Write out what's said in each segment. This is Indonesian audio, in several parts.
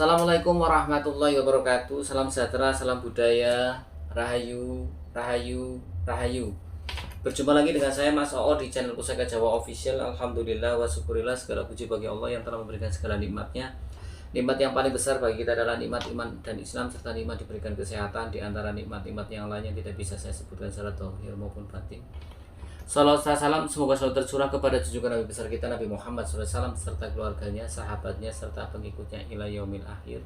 Assalamualaikum warahmatullahi wabarakatuh. Salam sejahtera, salam budaya, rahayu, rahayu, rahayu. Berjumpa lagi dengan saya Mas Oo di channel Pusaka Jawa Official. Alhamdulillah wa syukurillah, segala puji bagi Allah yang telah memberikan segala nikmatnya. Nikmat yang paling besar bagi kita adalah nikmat iman dan Islam, serta nikmat diberikan kesehatan. Di antara nikmat-nikmat yang lain yang tidak bisa saya sebutkan secara zahir maupun batin. Salawat salam semoga selalu tercurah kepada junjungan Nabi besar kita Nabi Muhammad SAW serta keluarganya, sahabatnya, serta pengikutnya ila yaumil akhir.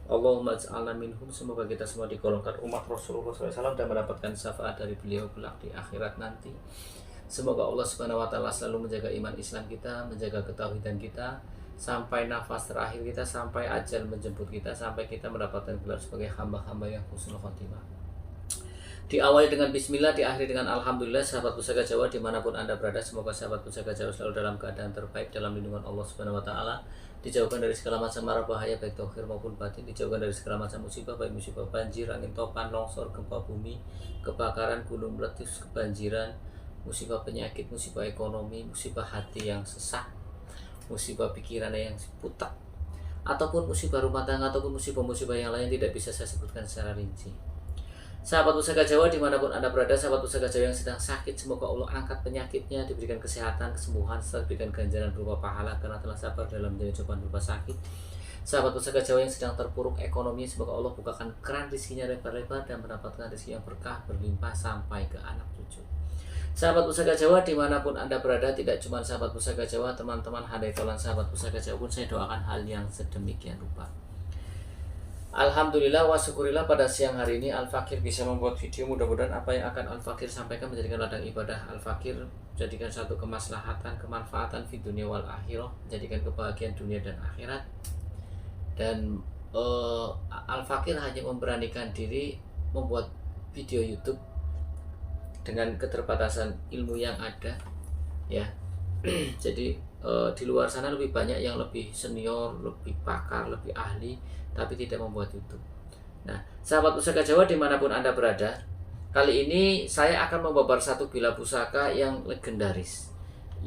Allahumma ja'alna minhum, semoga kita semua digolongkan umat Rasulullah SAW dan mendapatkan syafaat dari beliau kelak di akhirat nanti. Semoga Allah Subhanahu wa taala selalu menjaga iman Islam kita, menjaga ketauhidan kita sampai nafas terakhir kita, sampai ajal menjemput kita, sampai kita mendapatkan gelar sebagai hamba-hamba yang husnul khotimah. Diawali dengan bismillah, diakhiri dengan alhamdulillah. Sahabat Pusaka Jawa dimanapun anda berada, semoga sahabat Pusaka Jawa selalu dalam keadaan terbaik, dalam lindungan Allah Subhanahu wa taala, dijauhkan dari segala macam mara bahaya baik zahir maupun batin, dijauhkan dari segala macam musibah, baik musibah banjir, angin topan, longsor, gempa bumi, kebakaran, gunung meletus, kebanjiran, musibah penyakit, musibah ekonomi, musibah hati yang sesak, musibah pikiran yang putar, ataupun musibah rumah tangga, ataupun musibah-musibah yang lain tidak bisa saya sebutkan secara rinci. Sahabat Pusaka Jawa dimanapun anda berada, sahabat Pusaka Jawa yang sedang sakit, semoga Allah angkat penyakitnya, diberikan kesehatan, kesembuhan, serta diberikan ganjaran berupa pahala karena telah sabar dalam menjalani cobaan berupa sakit. Sahabat Pusaka Jawa yang sedang terpuruk ekonomi, semoga Allah bukakan keran rezekinya lebar-lebar dan mendapatkan rezeki yang berkah berlimpah sampai ke anak cucu. Sahabat Pusaka Jawa dimanapun anda berada, tidak cuma sahabat Pusaka Jawa, teman-teman handai tolan sahabat Pusaka Jawa pun saya doakan hal yang sedemikian rupa. Alhamdulillah wa syukurillah, pada siang hari ini Al-Fakir bisa membuat video. Mudah-mudahan apa yang akan Al-Fakir sampaikan menjadikan ladang ibadah Al-Fakir, jadikan satu kemaslahatan, kemanfaatan di dunia wal akhirah, jadikan kebahagiaan dunia dan akhirat. Dan Al-Fakir hanya memberanikan diri membuat video YouTube dengan keterbatasan ilmu yang ada, ya. Jadi di luar sana lebih banyak yang lebih senior, lebih pakar, lebih ahli, tapi tidak membuat YouTube. Nah, sahabat Pusaka Jawa dimanapun anda berada, kali ini saya akan membabar satu bila pusaka yang legendaris,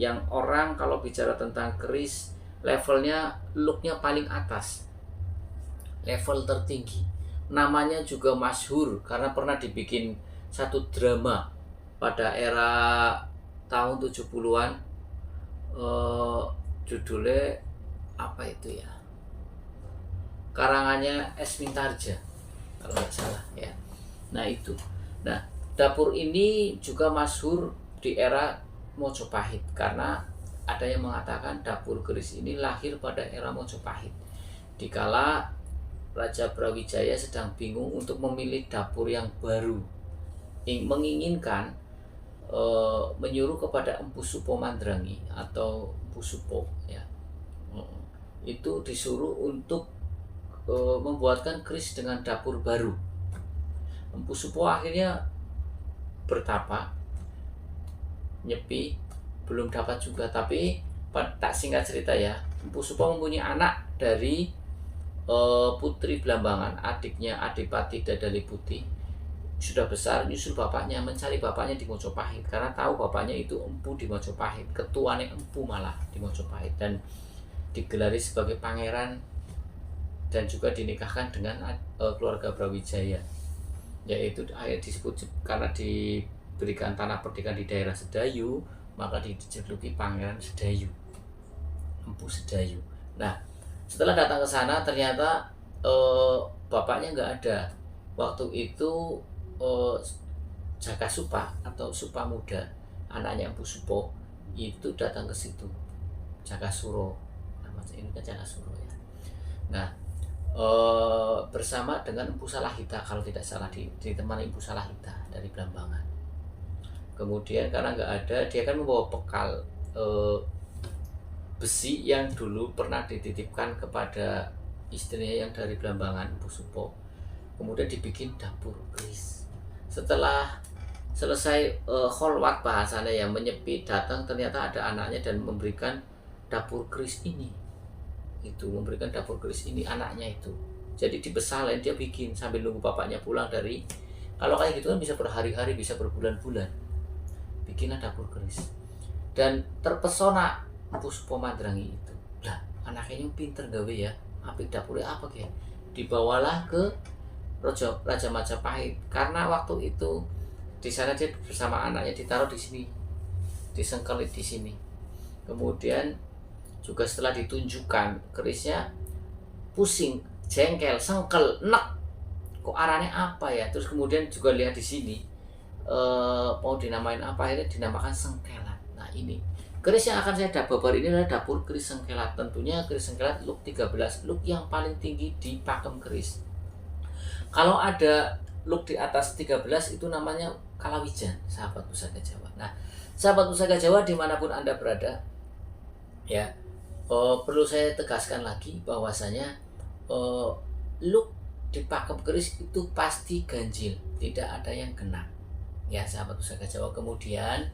yang orang kalau bicara tentang keris, levelnya, looknya paling atas, level tertinggi. Namanya juga masyhur karena pernah dibikin satu drama pada era tahun 70-an. Judulnya apa itu ya, karangannya S. Mintarja kalau nggak salah ya. Nah itu, nah dapur ini juga masyhur di era Mojopahit karena ada yang mengatakan dapur keris ini lahir pada era Mojopahit, dikala Raja Brawijaya sedang bingung untuk memilih dapur yang baru, menginginkan menyuruh kepada Empu Supo Mandrangi atau Empu Supo ya, itu disuruh untuk membuatkan keris dengan dapur baru. Empu Supo akhirnya bertapa, nyepi, belum dapat juga. Tapi tak singkat cerita ya, Empu Supo mempunyai anak dari Putri Blambangan, adiknya Adipati Dadali Putih. Sudah besar, nyusul bapaknya, mencari bapaknya di Mojopahit karena tahu bapaknya itu empu di Mojopahit, ketuanya empu malah di Mojopahit, dan digelari sebagai pangeran dan juga dinikahkan dengan keluarga Brawijaya, yaitu disebut karena diberikan tanah perdikan di daerah Sedayu, maka dijuluki Pangeran Sedayu, Empu Sedayu. Nah, setelah datang ke sana ternyata bapaknya nggak ada. Waktu itu Jaka Supa atau Supa Muda, anaknya Empu Supo, itu datang ke situ. Jaka Suro, namanya ini kan Jaka Suro ya. Nah, bersama dengan Empu Salahita kalau tidak salah, ditemani Empu Salahita dari Blambangan. Kemudian karena nggak ada, dia kan membawa bekal besi yang dulu pernah dititipkan kepada istrinya yang dari Blambangan, Empu Supo. Kemudian dibikin dapur keris. Setelah selesai kholwat bahasanya yang menyepi, datang ternyata ada anaknya dan memberikan dapur keris ini. Itu memberikan dapur keris ini anaknya itu. Jadi dibesalin, dia bikin sambil nunggu bapaknya pulang dari, kalau kayak gitu kan bisa berhari-hari, bisa berbulan-bulan. Bikinlah dapur keris. Dan terpesona Empu Supo Mandrangi itu. Lah, anaknya yang pinter gawe ya. apik dapure apa ge? Dibawalah ke Raja Majapahit karena waktu itu di sana dia bersama anaknya ditaruh di sini, disengkelit di sini. Kemudian juga setelah ditunjukkan kerisnya pusing, jengkel, sengkel, enek. Kok arahnya apa ya? Terus kemudian juga lihat di sini mau dinamain apa, akhirnya dinamakan sengkelat. Nah ini keris yang akan saya babar ini adalah dapur keris sengkelat. Tentunya keris sengkelat look 13, look yang paling tinggi di pakem keris. Kalau ada look di atas 13 itu namanya kalawijan, sahabat pusaka Jawa. Nah, sahabat pusaka Jawa dimanapun Anda berada, ya perlu saya tegaskan lagi bahwasanya look di pakem keris itu pasti ganjil, tidak ada yang genap. Ya, sahabat pusaka Jawa. Kemudian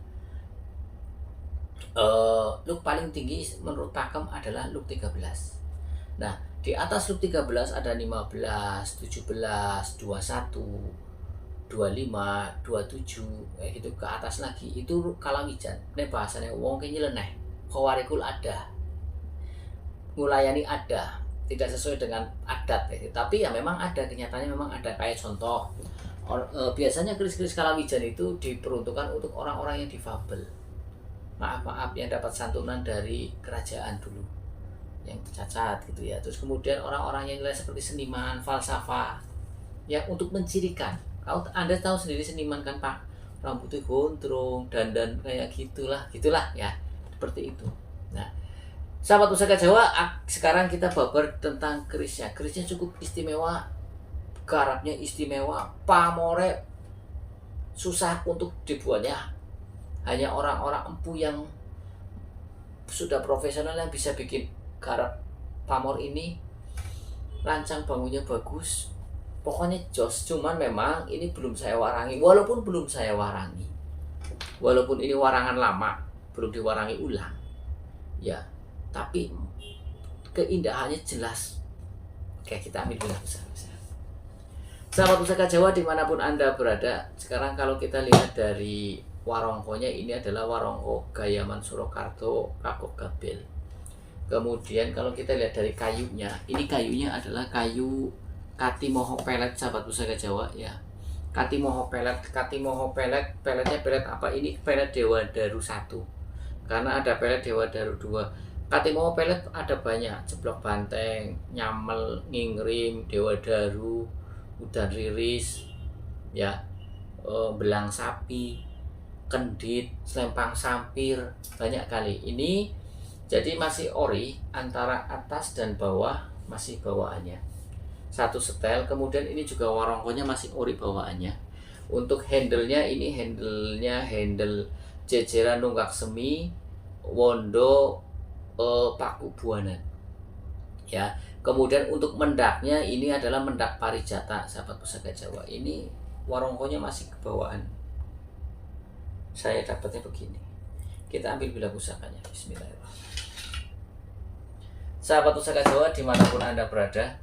look paling tinggi menurut pakem adalah look 13. Nah, di atas look 13 ada 15, 17, 21, 25, 27, gitu ke atas lagi. Itu kalawijan. Ini bahasanya wong ki nyeleneh. Kawarikul ada. Ngulayani ada. Tidak sesuai dengan adat ya. Tapi ya memang ada, kenyataannya memang ada. Kayak contoh, biasanya keris-keris kalawijan itu diperuntukkan untuk orang-orang yang difabel. Maaf yang dapat santunan dari kerajaan dulu, yang cacat gitu ya. Terus kemudian orang-orang yang nilai seperti seniman, falsafah, ya untuk mencirikan. Kalau Anda tahu sendiri seniman kan Pak, rambutnya gondrong, dandan kayak gitulah ya, seperti itu. Nah, sahabat pusaka Jawa, sekarang kita babar tentang kerisnya. Kerisnya cukup istimewa, garapnya istimewa, pamore susah untuk dibuatnya. Hanya orang-orang empu yang sudah profesional yang bisa bikin garap pamor ini. Rancang bangunnya bagus, pokoknya jos. Cuman memang ini belum saya warangi, walaupun ini warangan lama, belum diwarangi ulang ya, tapi keindahannya jelas. Oke, kita ambil dulu sahabat pusaka Jawa dimanapun Anda berada. Sekarang kalau kita lihat dari warongkonya, ini adalah warongko Gayaman Surakarta Kakok Gabel. Kemudian kalau kita lihat dari kayunya, ini kayunya adalah kayu Katimoho pelet, sahabat pusaka Jawa ya. Katimoho pelet, peletnya pelet apa? Ini pelet Dewa Daru 1. Karena ada pelet Dewa Daru 2. Katimoho pelet ada banyak, jeblok banteng, nyamel, ngingrim, Dewa Daru, udan riris ya, belang sapi, kendit, selempang sampir, banyak kali. Ini jadi masih ori, antara atas dan bawah masih bawaannya satu setel. Kemudian ini juga warongkonya masih ori bawaannya. Untuk handle-nya, ini handle jejeran nunggak semi wondo paku buanan ya. Kemudian untuk mendaknya, ini adalah mendak parijata, sahabat pusaka Jawa. Ini warongkonya masih kebawaan. Saya dapatnya begini. Kita ambil bilah pusakanya. Bismillahirrahmanirrahim. Sahabat pusaka Jawa dimanapun Anda berada,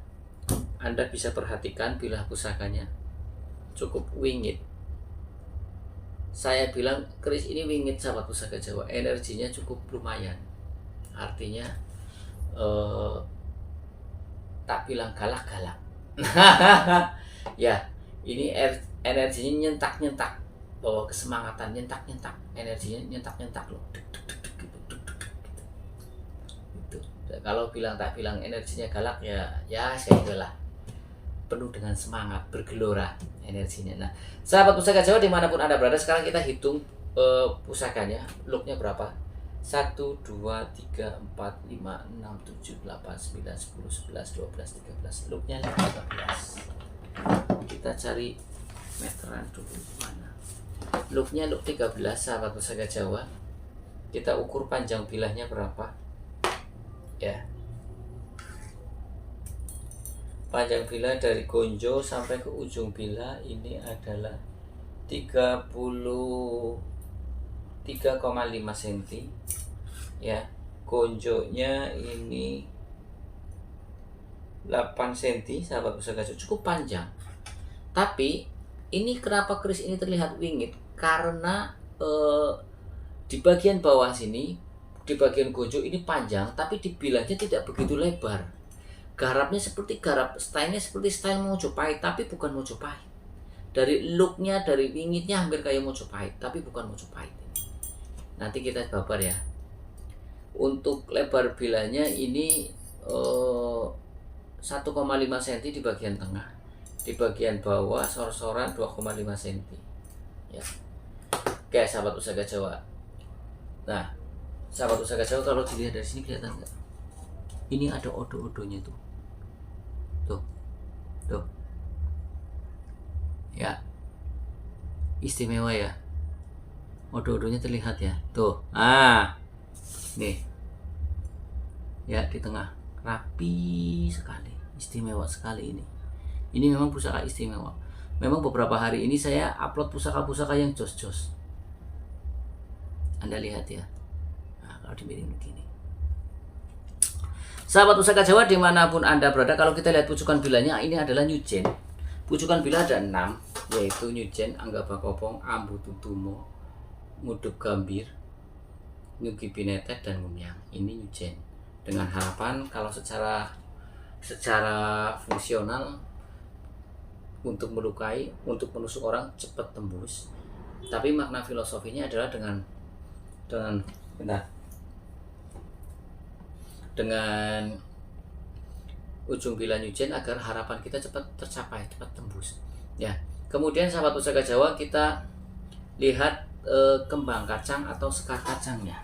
Anda bisa perhatikan bilah pusakanya cukup wingit. Saya bilang keris ini wingit, sahabat pusaka Jawa. Energinya cukup lumayan. Artinya tak bilang galak-galak. Ya, ini energinya nyentak-nyentak, bawa kesemangatan, nyentak-nyentak, energinya nyentak-nyentak loh. Gitu. Kalau tak bilang energinya galak, ya saya itulah penuh dengan semangat, bergelora energinya. Nah, sahabat pusaka Jawa dimanapun Anda berada, sekarang kita hitung pusakanya, looknya berapa? 1, 2, 3, 4, 5, 6, 7, 8, 9, 10, 11, 12, 13. Looknya 13. Kita cari meteran dulu mana. Looknya look 13, sahabat pusaka Jawa. Kita ukur panjang bilahnya berapa ya. Panjang bilah dari gonjo sampai ke ujung bilah ini adalah 33,5 cm ya. Gonjonya ini 8 cm, sahabat pusaka Jawa, cukup panjang. Tapi ini kenapa keris ini terlihat wingit? Karena di bagian bawah sini, di bagian gonjo ini panjang, tapi di bilahnya tidak begitu lebar. Garapnya seperti garap, stylenya seperti style Mojopahit, tapi bukan Mojopahit. Dari looknya, dari wingitnya hampir kayak Mojopahit, tapi bukan Mojopahit. Nanti kita babar ya. Untuk lebar bilanya ini 1,5 cm di bagian tengah, di bagian bawah sor-soran 2,5 cm ya. Oke sahabat usaha Jawa. Nah sahabat usaha Jawa, kalau dilihat dari sini kelihatan nggak? Ini ada odo-odonya tuh, tuh ya, istimewa ya, odo-odonya terlihat ya, tuh, nih ya, di tengah, rapi sekali, istimewa sekali ini. Ini memang pusaka istimewa. Memang beberapa hari ini saya upload pusaka-pusaka yang jos-jos. Anda lihat ya. Nah, kalau dimiring begini. Sahabat pusaka Jawa dimanapun Anda berada, kalau kita lihat pucukan bilanya, ini adalah Nyujen. Pucukan bila ada 6, yaitu Nyujen, Anggaba Kopong, Ambu Tutumo, Ngudup Gambir, Nyugi Binetet, dan Ngumyang. Ini Nyujen. Dengan harapan kalau secara fungsional untuk melukai, untuk menusuk orang cepat tembus. Tapi makna filosofinya adalah dengan ujung bila Nyujen agar harapan kita cepat tercapai, cepat tembus. Ya. Kemudian sahabat pusaka Jawa, kita lihat kembang kacang atau sekar kacangnya.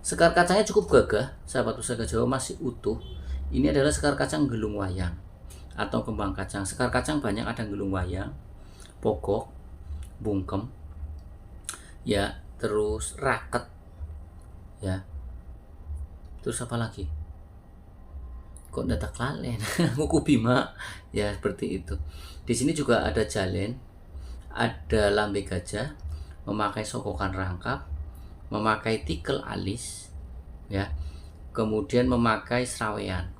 Sekar kacangnya cukup gagah, sahabat pusaka Jawa, masih utuh. Ini adalah sekar kacang gelung wayang atau kembang kacang. Sekar kacang banyak, ada gelung wayang, pokok, bungkem, ya, terus raket, ya, terus apa lagi? Kok dadak lalen? Nguku bima, ya seperti itu. Di sini juga ada jalen, ada lambe gajah, memakai sokokan rangkap, memakai tikel alis, ya, kemudian memakai srawean,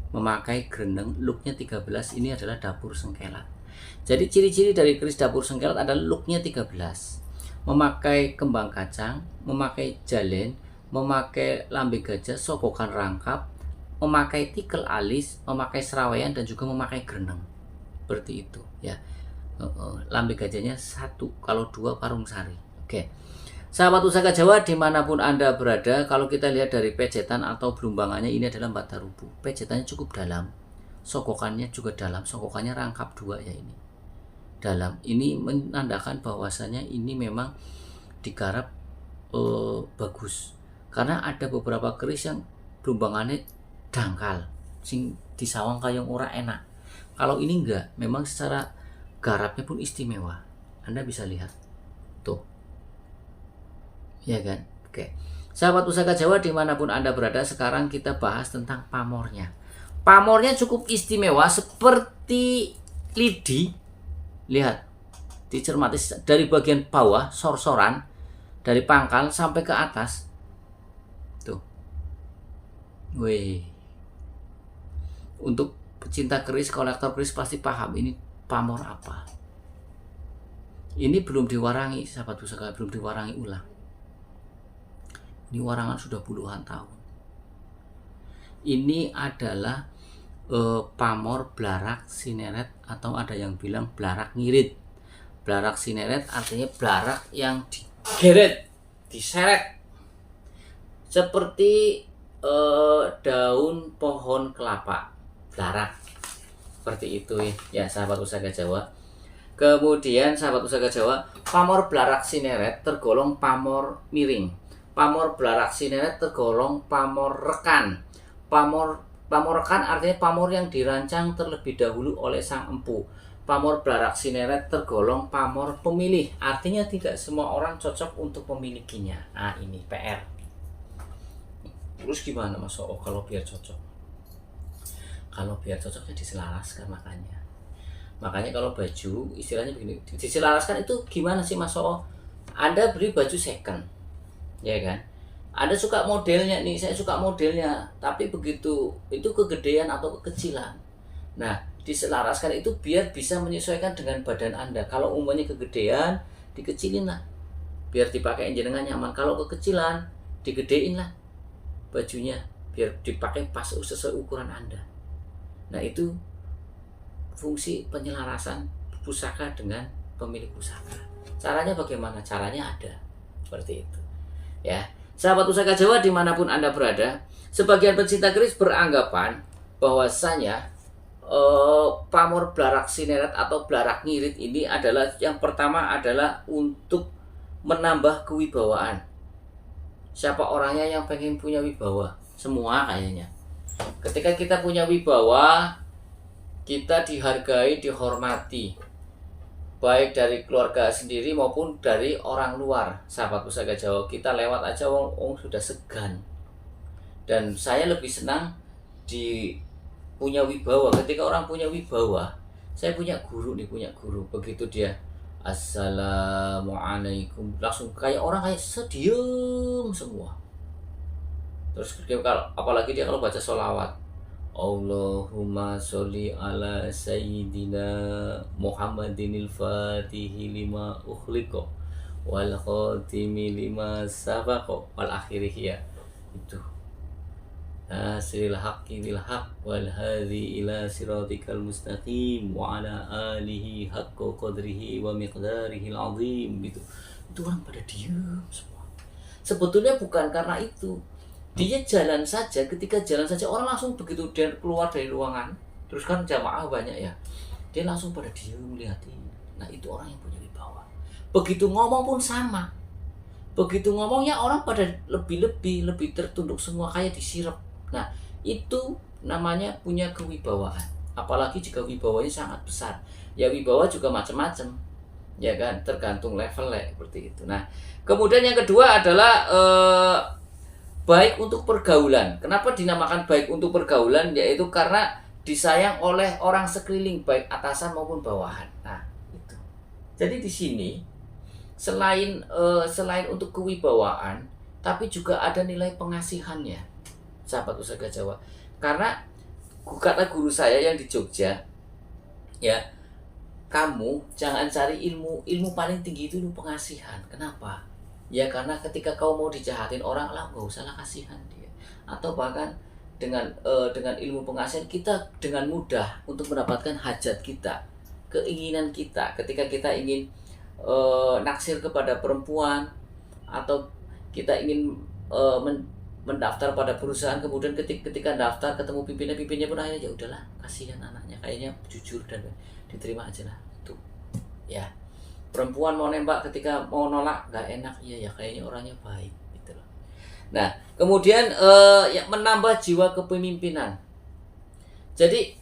memakai greneng, looknya 13. Ini adalah dapur sengkelat. Jadi ciri-ciri dari keris dapur sengkelat adalah looknya 13, memakai kembang kacang, memakai jalen, memakai lambe gajah, sokokan rangkap, memakai tikel alis, memakai serawean, dan juga memakai greneng. Seperti itu ya. Lambe gajahnya 1, kalau 2 parung sari. Oke. Sahabat usaha Jawa dimanapun Anda berada, kalau kita lihat dari pejetan atau belumbangannya, ini adalah Mbatarubu. Pejetannya cukup dalam, sokokannya juga dalam, sokokannya rangkap 2 ya, ini dalam. Ini menandakan bahwasanya ini memang digarap bagus, karena ada beberapa keris yang belumbangannya dangkal, sing disawang kayong ora enak. Kalau ini enggak, memang secara garapnya pun istimewa. Anda bisa lihat tuh, ya kan? Oke, sahabat usaha Jawa dimanapun Anda berada, sekarang kita bahas tentang pamornya. Pamornya cukup istimewa, seperti lidi. Lihat, dicermati dari bagian bawah, sor-soran, dari pangkal sampai ke atas tuh. Wih, untuk pecinta keris, kolektor keris pasti paham ini pamor apa. Ini belum diwarangi, sahabat pusaka, belum diwarangi ulang. Ini warangan sudah puluhan tahun. Ini adalah pamor blarak sineret, atau ada yang bilang blarak ngirit. Blarak sineret artinya blarak yang digeret, diseret, seperti daun pohon kelapa, blarak, seperti itu ya sahabat usaha Jawa. Kemudian sahabat usaha Jawa, pamor blarak sineret tergolong pamor miring. Pamor blarak sineret tergolong pamor rekan. Pamor rekan artinya pamor yang dirancang terlebih dahulu oleh sang empu. Pamor blarak sineret tergolong pamor pemilih, artinya tidak semua orang cocok untuk memilikinya. Nah, ini PR. Terus gimana Mas Oo kalau biar cocok? Kalau biar cocoknya diselaraskan, makanya kalau baju istilahnya begini, diselaraskan itu gimana sih Mas Oo? Anda beli baju second, ya kan? Anda suka modelnya nih, saya suka modelnya, tapi begitu itu kegedean atau kekecilan. Nah, diselaraskan itu biar bisa menyesuaikan dengan badan Anda. Kalau umumnya kegedean, dikecilin lah, biar dipakai jenengan nyaman. Kalau kekecilan, digedein lah bajunya, biar dipakai pas sesuai ukuran Anda. Nah itu fungsi penyelarasan pusaka dengan pemilik pusaka. Caranya bagaimana? Caranya ada seperti itu ya. Sahabat Pusaka Jawa dimanapun Anda berada, sebagian pecinta keris beranggapan bahwasanya pamor blarak sineret atau blarak ngirit ini adalah yang pertama adalah untuk menambah kewibawaan. Siapa orangnya yang pengen punya wibawa? Semua kayaknya. Ketika kita punya wibawa, kita dihargai, dihormati, baik dari keluarga sendiri maupun dari orang luar. Sahabat Pusaka Jawa, kita lewat aja wong sudah segan. Dan saya lebih senang punya wibawa. Ketika orang punya wibawa, saya punya guru. Begitu dia Assalamualaikum, langsung kayak orang kayak sediem semua. Terus apalagi dia kalau baca sholawat, Allahumma sholli ala sayyidina Muhammadinil fatihi lima ukhliqa wal khatimi lima sabaqa wal akhirih, ya itu nasril haqqi bil haqq wal hadi ila siratikal mustaqim wa ala alihi haqqa qadrihi wa miqdarihi azim. Itu orang pada diam semua. Sebetulnya bukan karena itu, dia jalan saja. Ketika jalan saja orang langsung begitu dia keluar dari ruangan, terus kan jamaah banyak ya, dia langsung pada diam melihatin. Nah itu orang yang punya wibawa. Begitu ngomong pun sama. Begitu ngomongnya orang pada lebih tertunduk semua kayak disirap. Nah itu namanya punya kewibawaan. Apalagi jika wibawanya sangat besar. Ya wibawa juga macam-macam, ya kan, tergantung levelnya seperti itu. Nah kemudian yang kedua adalah baik untuk pergaulan. Kenapa dinamakan baik untuk pergaulan? Yaitu karena disayang oleh orang sekeliling, baik atasan maupun bawahan. Nah itu. Jadi di sini selain untuk kewibawaan, tapi juga ada nilai pengasihannya, sahabat Pusaka Jawa. Karena kata guru saya yang di Jogja, ya, kamu jangan cari ilmu paling tinggi itu ilmu pengasihan. Kenapa? Ya karena ketika kau mau dijahatin orang lah, gak usahlah kasihan dia. Atau bahkan dengan ilmu pengasihan kita dengan mudah untuk mendapatkan hajat kita, keinginan kita. Ketika kita ingin naksir kepada perempuan, atau kita ingin mendaftar pada perusahaan, kemudian ketika daftar ketemu pimpinnya pun akhirnya ya udahlah, kasihan anaknya, kayaknya jujur dan diterima aja lah. Itu ya, perempuan mau nembak, ketika mau nolak nggak enak, ya kayaknya orangnya baik gitu loh. Nah kemudian ya, menambah jiwa kepemimpinan. Jadi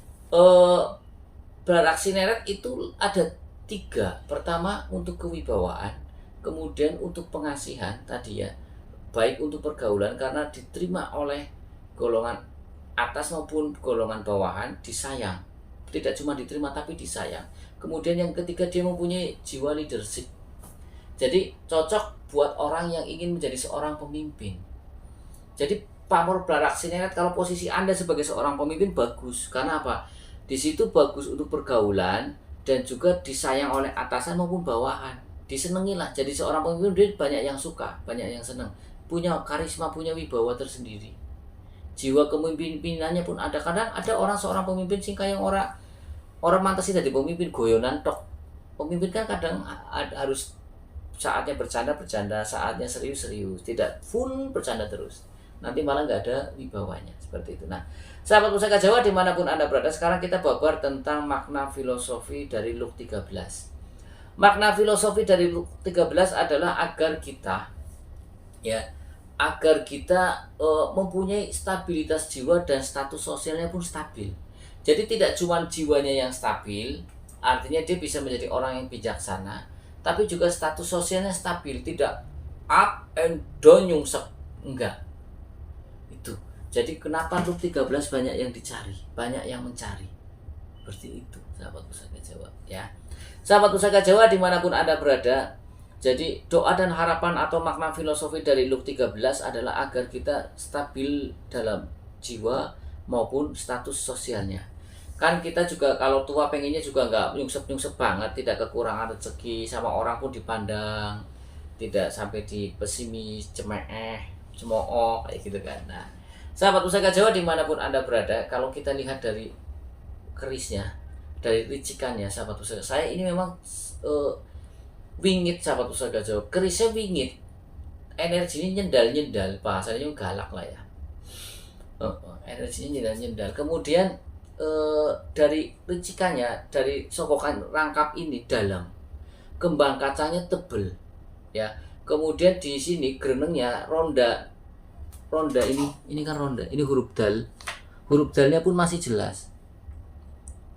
beraksi neret itu ada 3. Pertama untuk kewibawaan, kemudian untuk pengasihan tadi ya, baik untuk pergaulan karena diterima oleh golongan atas maupun golongan bawahan, disayang. Tidak cuma diterima tapi disayang. Kemudian yang ketiga, dia mempunyai jiwa leadership. Jadi cocok buat orang yang ingin menjadi seorang pemimpin. Jadi pamor blarak sineret kalau posisi Anda sebagai seorang pemimpin bagus. Karena apa? Di situ bagus untuk pergaulan dan juga disayang oleh atasan maupun bawahan. Disenengi lah. Jadi seorang pemimpin dia banyak yang suka, banyak yang senang. Punya karisma, punya wibawa tersendiri. Jiwa kepemimpinannya pun ada. Kadang ada seorang pemimpin sing kayak orang mantas sih jadi pemimpin goyonan tok. Pemimpin kan kadang harus saatnya bercanda, saatnya serius. Tidak full bercanda terus. Nanti malah nggak ada wibawanya seperti itu. Nah, sahabat Pusaka Jawa dimanapun Anda berada, sekarang kita babar tentang makna filosofi dari Luq 13. Makna filosofi dari Luq 13 adalah agar kita mempunyai stabilitas jiwa dan status sosialnya pun stabil. Jadi tidak cuma jiwanya yang stabil, artinya dia bisa menjadi orang yang bijaksana, tapi juga status sosialnya stabil, tidak up and down nyungsep, enggak. Itu. Jadi kenapa Luq 13 banyak yang dicari, banyak yang mencari. Seperti itu, sahabat Pusaka Jawa ya. Sahabat Pusaka Jawa dimanapun Anda berada, jadi doa dan harapan atau makna filosofi dari Luq 13 adalah agar kita stabil dalam jiwa maupun status sosialnya. Kan kita juga kalau tua pengennya juga nggak nyungsep banget, tidak kekurangan rezeki, sama orang pun dipandang tidak sampai di pesimis, cemooh kayak gitu kan. Nah, sahabat Pusaka Jawa dimanapun Anda berada, kalau kita lihat dari kerisnya, dari ricikannya sahabat pusaka saya ini memang wingit sahabat pusaka Jawa, kerisnya wingit, energinya nyendal bahasanya galak lah ya. Energinya nyendal. Kemudian dari ricikannya, dari sokokan rangkap ini dalam, kembang kacangnya tebel ya. Kemudian di sini grenengnya ronda ini kan ronda, ini huruf dalnya pun masih jelas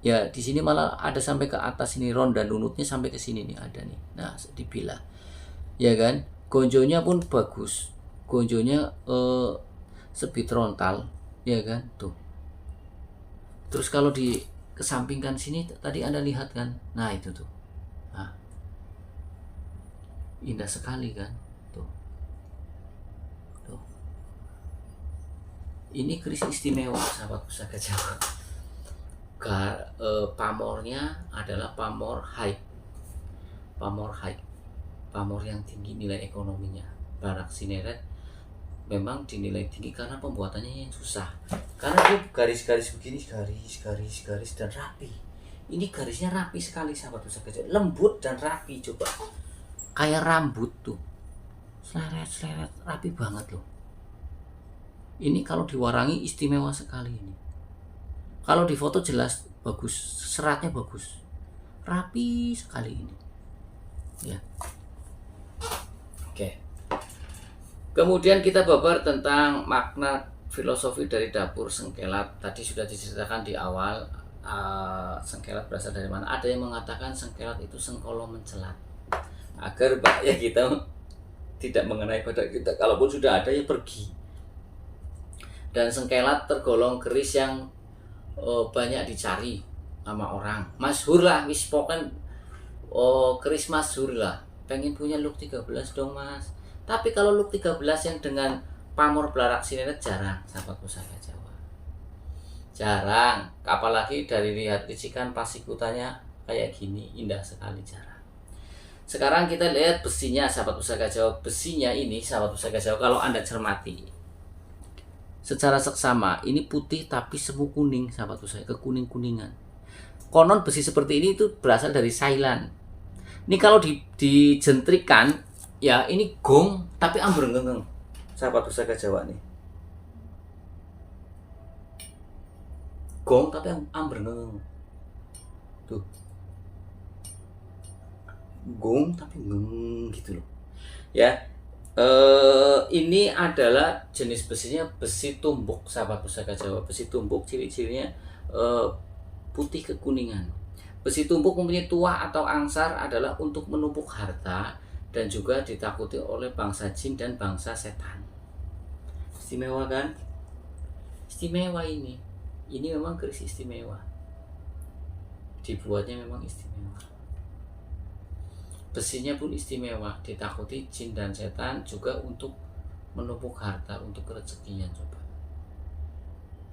ya. Di sini malah ada sampai ke atas ini, ronda nunutnya sampai ke sini nih ada nih, nah dibilah ya kan. Gonjonya pun bagus, gonjonya speed frontal ya kan tuh. Terus kalau kesampingkan sini tadi Anda lihat kan, nah itu tuh, nah, indah sekali kan tuh. Ini keris istimewa sahabat pusaka Jawa. Pamornya adalah pamor high, pamor yang tinggi nilai ekonominya. Barak Sineret memang dinilai tinggi karena pembuatannya yang susah, karena dia garis-garis begini, garis dan rapi. Ini garisnya rapi sekali sahabat pusaka Jawa, lembut dan rapi, coba kayak rambut tuh, seleret rapi banget loh. Ini kalau diwarangi istimewa sekali ini. Kalau di foto jelas bagus, seratnya bagus, rapi sekali ini ya. Oke. Kemudian kita babar tentang makna filosofi dari dapur sengkelat. Tadi sudah diceritakan di awal, sengkelat berasal dari mana. Ada yang mengatakan sengkelat itu sengkolo mencelat, agar ya kita tidak mengenai pada kita, kalaupun sudah ada ya pergi. Dan sengkelat tergolong keris yang banyak dicari sama orang, masyhur lah, wis pokan keris masyhur lah. Pengen punya look 13 dong mas, tapi kalau look 13 yang dengan pamor Barak Sineret jarang sahabat pusaka Jawa, jarang. Apalagi dari lihat ricikan pasikutannya kayak gini, indah sekali, jarang. Sekarang kita lihat besinya sahabat pusaka Jawa. Besinya ini sahabat pusaka Jawa, kalau Anda cermati secara seksama, ini putih tapi semu kuning sahabat pusaka, kekuning-kuningan. Konon besi seperti ini itu berasal dari Thailand. Ini kalau dijentrikan ya, ini gong tapi amber ngengeng sahabat pusaka Jawa nih. Gong tapi amber ngengeng tuh, gong tapi ngeng gitu loh ya. Ini adalah jenis besinya besi tumbuk sahabat pusaka Jawa. Besi tumbuk ciri-cirinya putih kekuningan. Besi tumbuk mempunyai tuah atau angsar adalah untuk menumpuk harta dan juga ditakuti oleh bangsa jin dan bangsa setan. Istimewa kan? Istimewa ini memang keris istimewa, dibuatnya memang istimewa. Besinya pun istimewa, ditakuti jin dan setan, juga untuk menumpuk harta, untuk rezekinya. Coba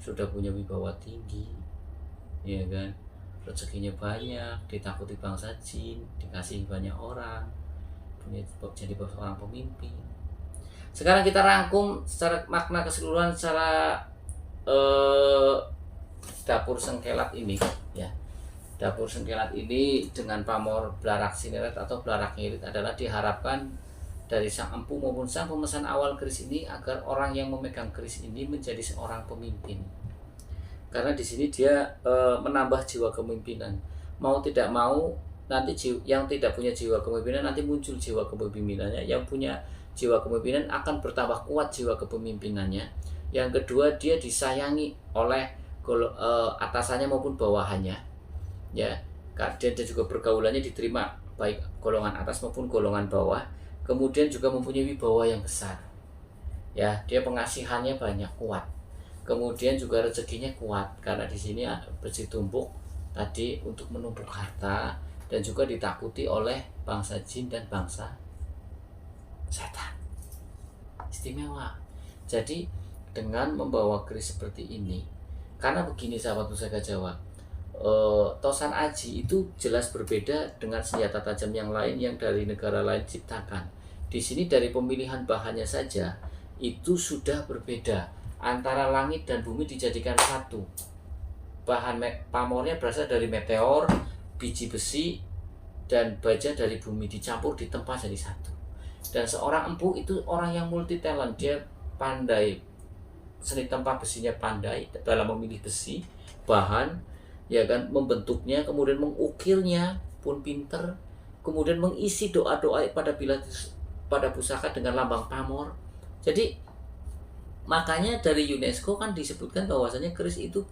sudah punya wibawa tinggi ya kan, rezekinya banyak, ditakuti bangsa jin, dikasih banyak orang, punya jadi seorang pemimpin. Sekarang kita rangkum secara makna keseluruhan secara dapur sengkelat ini ya. Dapur sengkelat ini dengan pamor Barak Sineret atau Barak Ngirit adalah diharapkan dari sang empu maupun sang pemesan awal keris ini agar orang yang memegang keris ini menjadi seorang pemimpin. Karena di sini dia menambah jiwa kepemimpinan. Mau tidak mau nanti yang tidak punya jiwa kepemimpinan nanti muncul jiwa kepemimpinannya. Yang punya jiwa kepemimpinan akan bertambah kuat jiwa kepemimpinannya. Yang kedua, dia disayangi oleh atasannya maupun bawahannya. Ya, dan juga pergaulannya diterima baik golongan atas maupun golongan bawah. Kemudian juga mempunyai wibawa yang besar. Ya, dia pengasihannya banyak, kuat. Kemudian juga rezekinya kuat karena di sini besi tumbuk tadi untuk menumpuk harta dan juga ditakuti oleh bangsa jin dan bangsa setan. Istimewa. Jadi dengan membawa keris seperti ini, karena begini sahabat pusaka Jawa, Tosan Aji itu jelas berbeda dengan senjata tajam yang lain yang dari negara lain ciptakan. Di sini dari pemilihan bahannya saja itu sudah berbeda. Antara langit dan bumi dijadikan satu. pamornya berasal dari meteor, biji besi, dan baja dari bumi dicampur ditempa jadi satu. Dan seorang empu itu orang yang multi talent, dia pandai seni tempa besinya, pandai dalam memilih besi, bahan, ya kan, membentuknya, kemudian mengukirnya pun pinter, kemudian mengisi doa-doa pada pusaka dengan lambang pamor. Jadi makanya dari UNESCO kan disebutkan bahwasanya keris itu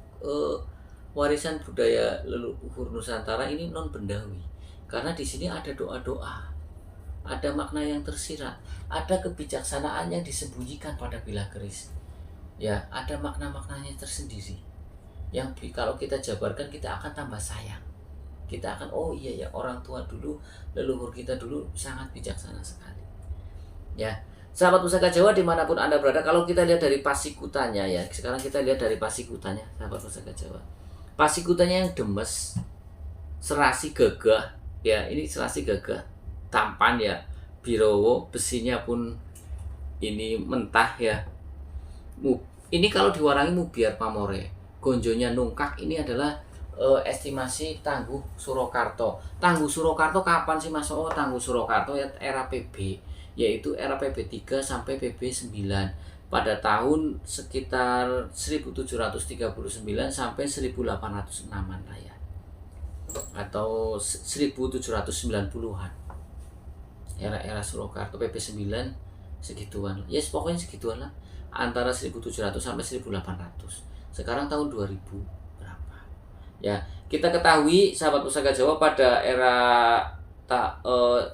warisan budaya leluhur Nusantara ini non bendawi, karena di sini ada doa-doa, ada makna yang tersirat, ada kebijaksanaan yang disembunyikan pada bilah keris. Ya, ada makna-maknanya tersendiri yang kalau kita jabarkan kita akan tambah sayang. Kita akan, oh iya ya, orang tua dulu, leluhur kita dulu sangat bijaksana sekali. Ya, sahabat pusaka Jawa dimanapun Anda berada, kalau kita lihat dari pasikutanya ya, sekarang kita lihat dari pasikutanya, sahabat pusaka Jawa. Pasikutanya yang demes, serasi gagah, ya ini serasi gagah, tampan ya, birowo, besinya pun ini mentah ya. Ini kalau diwarangi mubiar pamore, gonjonya nungkak. Ini adalah estimasi Tangguh Surakarta. Tangguh Surakarta kapan sih Mas? Oh, Tangguh Surakarta ya era PB, yaitu era PB 3 sampai PB 9 pada tahun sekitar 1739 sampai 1806-an lah ya, atau 1790-an. Era-era Surakarta PB 9 segituan. Ya, yes, pokoknya segituan lah, antara 1700 sampai 1800. Sekarang tahun 2000 berapa? Ya, kita ketahui sahabat pusaka Jawa pada era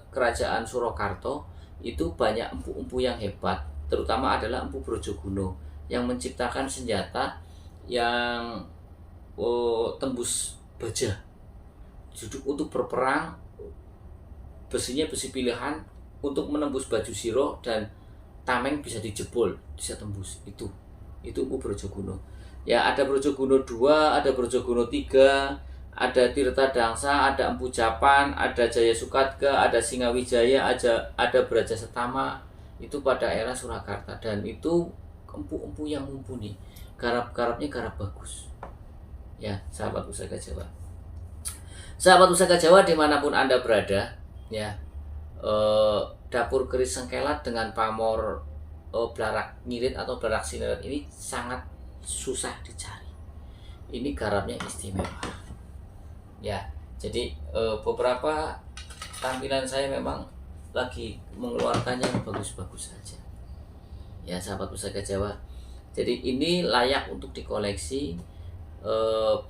kerajaan Surakarta itu banyak empu-empu yang hebat, terutama adalah Empu Brojogono yang menciptakan senjata yang tembus baja. Untuk berperang, besinya besi pilihan untuk menembus baju siro, dan tameng bisa dijebol, bisa tembus. Itu Empu Brojogono. Ya, ada Brojogono 2, ada Brojogono 3, ada Tirta Dangsa, ada Empu Japan, ada Jaya Sukadga, ada Singawijaya, ada Braja Setama. Itu pada era Surakarta, dan itu empu-empu yang mumpuni. Garap-garapnya garap bagus. Ya, sahabat pusaka Jawa. Sahabat pusaka Jawa dimanapun Anda berada, ya, dapur keris sengkelat dengan pamor belarak nyirit atau belarak sinirat ini sangat susah dicari. Ini garapnya istimewa. Ya, jadi beberapa tampilan saya memang lagi mengeluarkannya yang bagus-bagus saja. Ya, sahabat pusaka Jawa. Jadi ini layak untuk dikoleksi.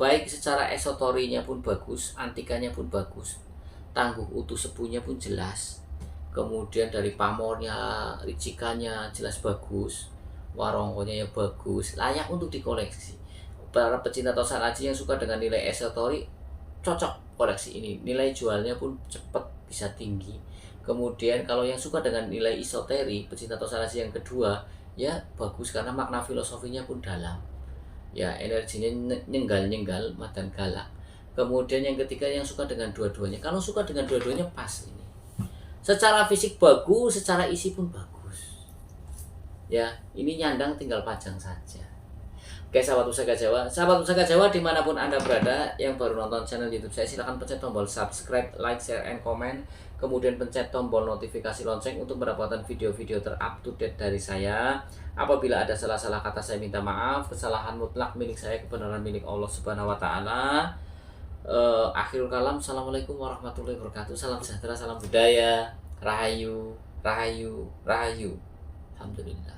Baik secara esotorinya pun bagus, antikanya pun bagus, Tangguh utuh sepuhnya pun jelas, kemudian dari pamornya, ricikannya jelas bagus, warongkonya ya bagus, layak untuk dikoleksi. Para pecinta tosan aji yang suka dengan nilai esotori cocok koleksi ini, nilai jualnya pun cepat, bisa tinggi. Kemudian kalau yang suka dengan nilai esoteri, pecinta tosan aji yang kedua ya bagus, karena makna filosofinya pun dalam. Ya, energinya nyenggal madan galak. Kemudian yang ketiga yang suka dengan dua-duanya. Kalau suka dengan dua-duanya pas ini. Secara fisik bagus, secara isi pun bagus. Ya, ini nyandang tinggal pajang saja. Oke, sahabat pusaka Jawa. Sahabat pusaka Jawa dimanapun Anda berada, yang baru nonton channel YouTube saya, silahkan pencet tombol subscribe, like, share, and comment. Kemudian pencet tombol notifikasi lonceng untuk mendapatkan video-video terupdate dari saya. Apabila ada salah-salah kata saya minta maaf. Kesalahan mutlak milik saya, kebenaran milik Allah Subhanahu wa taala. Akhirul kalam. Assalamualaikum warahmatullahi wabarakatuh. Salam sejahtera, salam budaya. Rahayu, rahayu, rahayu. Alhamdulillah.